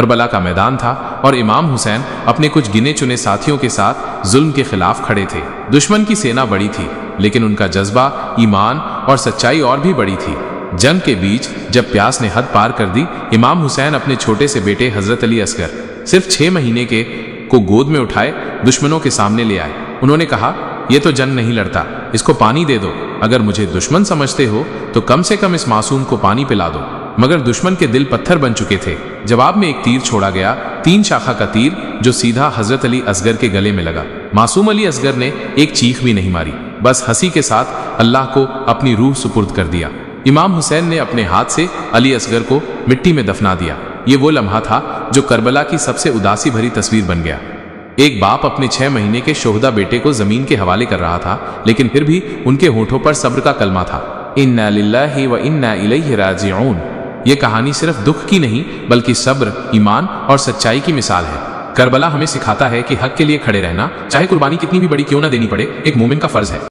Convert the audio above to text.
کربلا کا میدان تھا اور امام حسین اپنے کچھ گنے چنے ساتھیوں کے ساتھ ظلم کے خلاف کھڑے تھے۔ دشمن کی سینا بڑی تھی لیکن ان کا جذبہ، ایمان اور سچائی اور بھی بڑی تھی۔ جنگ کے بیچ جب پیاس نے حد پار کر دی، امام حسین اپنے چھوٹے سے بیٹے حضرت علی اصغر صرف 6 مہینے کے کو گود میں اٹھائے دشمنوں کے سامنے لے آئے۔ انہوں نے کہا، یہ تو جنگ نہیں لڑتا، اس کو پانی دے دو۔ اگر مجھے دشمن سمجھتے ہو تو کم سے کم اس معصوم کو پانی پلا دو۔ مگر دشمن کے دل پتھر بن چکے تھے۔ جواب میں ایک تیر چھوڑا گیا، 3 شاخہ کا تیر جو سیدھا حضرت علی اصغر کے گلے میں لگا۔ معصوم علی اصغر نے ایک چیخ بھی نہیں ماری، بس ہنسی کے ساتھ اللہ کو اپنی روح سپرد کر دیا۔ امام حسین نے اپنے ہاتھ سے علی اصغر کو مٹی میں دفنا دیا۔ یہ وہ لمحہ تھا جو کربلا کی سب سے اداسی بھری تصویر بن گیا۔ ایک باپ اپنے 6 مہینے کے شہدا بیٹے کو زمین کے حوالے کر رہا تھا، لیکن پھر بھی ان کے ہونٹوں پر صبر کا کلمہ تھا، انا للہ و انا الیہ راجعون۔ یہ کہانی صرف دکھ کی نہیں بلکہ صبر، ایمان اور سچائی کی مثال ہے۔ کربلا ہمیں سکھاتا ہے کہ حق کے لیے کھڑے رہنا، چاہے قربانی کتنی بھی بڑی کیوں نہ دینی پڑے، ایک مومن کا فرض ہے۔